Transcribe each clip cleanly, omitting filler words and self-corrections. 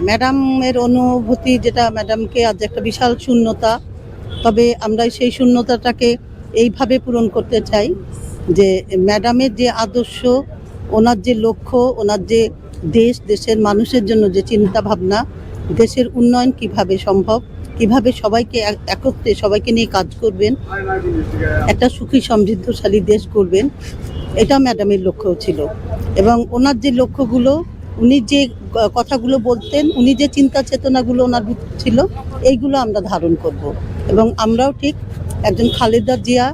ম্যাডামের অনুভূতি যেটা, ম্যাডামকে আজ একটা বিশাল শূন্যতা, তবে আমরা সেই শূন্যতাটাকে এইভাবে পূরণ করতে চাই যে ম্যাডামের যে আদর্শ, ওনার যে লক্ষ্য, ওনার যে দেশের মানুষের জন্য যে চিন্তা ভাবনা, দেশের উন্নয়ন কিভাবে সম্ভব, কিভাবে সবাইকে একত্রে সবাইকে নিয়ে কাজ করবেন, একটা সুখী সমৃদ্ধশালী দেশ করবেন, এটা ম্যাডামের লক্ষ্য ছিল। এবং ওনার যে লক্ষ্যগুলো, উনি যে কথাগুলো বলতেন, উনি যে চিন্তা চেতনাগুলো ওনার ভিতর ছিল, এইগুলো আমরা ধারণ করব। এবং আমরাও ঠিক একজন খালেদা জিয়া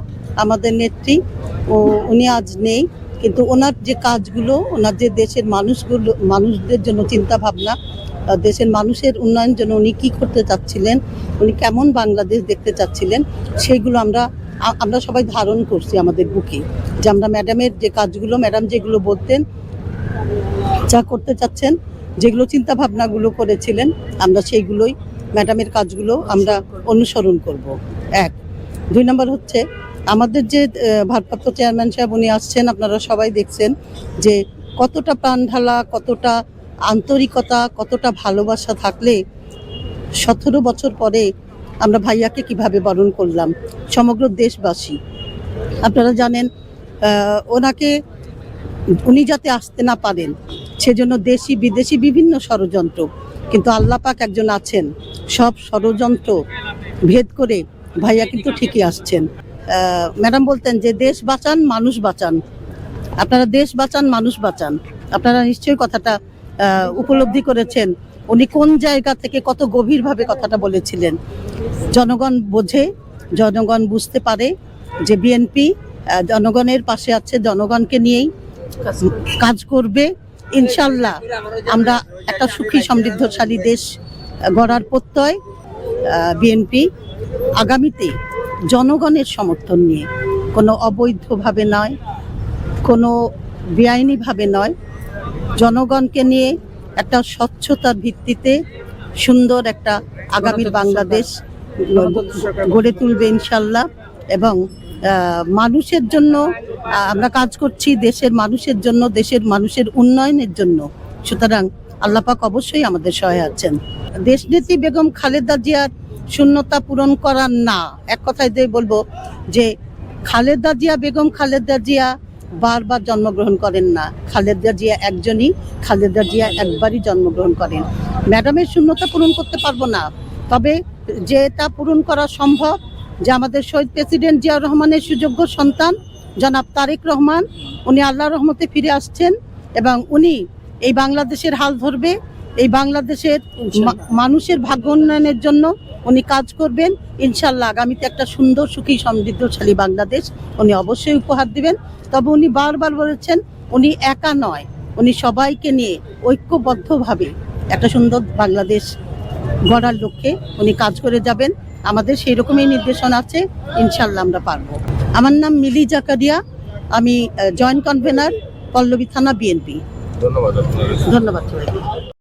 আমাদের নেত্রী, ও উনি আজ নেই, কিন্তু ওনার যে কাজগুলো, ওনার যে দেশের মানুষদের জন্য চিন্তা ভাবনা, দেশের মানুষের উন্নয়নের জন্য উনি কী করতে চাচ্ছিলেন, উনি কেমন বাংলাদেশ দেখতে চাচ্ছিলেন, সেইগুলো আমরা সবাই ধারণ করছি আমাদের বুকে। যে আমরা ম্যাডামের যে কাজগুলো, ম্যাডাম যেগুলো বলতেন, যা করতে চাচ্ছেন, যেগুলো চিন্তা ভাবনাগুলো করেছিলেন, আমরা সেইগুলোই, ম্যাডামের কাজগুলো আমরা অনুসরণ করব। 1 2 নম্বর হচ্ছে আমাদের যে ভারপ্রাপ্ত চেয়ারম্যান সাহেব উনি আসছেন, আপনারা সবাই দেখছেন যে কতটা প্রাণ ঢালা, কতটা আন্তরিকতা, কতটা ভালোবাসা থাকলে 17 বছর পরে আমরা ভাইয়াকে কিভাবে বরণ করলাম সমগ্র দেশবাসী। আপনারা জানেন উনি যাতে আসতে না পারেন সেজন্য দেশি বিদেশি বিভিন্ন ষড়যন্ত্র, কিন্তু আল্লাহ পাক একজন আছেন, সব ষড়যন্ত্র ভেদ করে ভাইয়া কিন্তু ঠিকই আসছেন। ম্যাডাম বলতেন যে দেশ বাঁচান মানুষ বাঁচান, আপনারা দেশ বাঁচান মানুষ বাঁচান। আপনারা নিশ্চয়ই কথাটা উপলব্ধি করেছেন উনি কোন জায়গা থেকে কত গভীরভাবে কথাটা বলেছিলেন। জনগণ বোঝে, জনগণ বুঝতে পারে যে বিএনপি জনগণের পাশে আছে, জনগণকে নিয়েই কাজ করবে। ইনশাল্লাহ আমরা একটা সুখী সমৃদ্ধশালী দেশ গড়ার প্রত্যয় বিএনপি আগামীতে জনগণের সমর্থন নিয়ে, কোনো অবৈধভাবে নয়, কোনো বেআইনিভাবে নয়, জনগণকে নিয়ে একটা স্বচ্ছতার ভিত্তিতে সুন্দর একটা আগামীর বাংলাদেশ গড়ে তুলবে ইনশাল্লাহ। এবং মানুষের জন্য আমরা কাজ করছি, দেশের মানুষের জন্য, দেশের মানুষের উন্নয়নের জন্য। সুতরাং আল্লাহ পাক অবশ্যই আমাদের সহায় আছেন। দেশনেত্রী বেগম খালেদা জিয়ার শূন্যতা পূরণ করার না, এক কথায় দিয়ে বলবো যে বেগম খালেদা জিয়া বারবার জন্মগ্রহণ করেন না। খালেদা জিয়া একজনই, খালেদা জিয়া একবারই জন্মগ্রহণ করেন। ম্যাডামের শূন্যতা পূরণ করতে পারবো না, তবে যেটা পূরণ করা সম্ভব, যে আমাদের শহীদ প্রেসিডেন্ট জিয়াউর রহমানের সুযোগ্য সন্তান জনাব তারেক রহমান, উনি আল্লাহর রহমতে ফিরে আসছেন এবং উনি এই বাংলাদেশের হাল ধরবে, এই বাংলাদেশের মানুষের ভাগ্য উন্নয়নের জন্য উনি কাজ করবেন। ইনশাল্লাহ আগামীতে একটা সুন্দর সুখী সমৃদ্ধশালী বাংলাদেশ উনি অবশ্যই উপহার দিবেন। তবে উনি বারবার বলেছেন উনি একা নয়, উনি সবাইকে নিয়ে ঐক্যবদ্ধভাবে একটা সুন্দর বাংলাদেশ গড়ার লক্ষ্যে উনি কাজ করে যাবেন। আমাদের সেই রকমই নির্দেশনা আছে, ইনশাল্লাহ আমরা পারবো। আমার নাম মিলি জাকারিয়া, আমি জয়েন্ট কনভেনার পল্লবী থানা বিএনপি। ধন্যবাদ। ধন্যবাদ সবাইকে।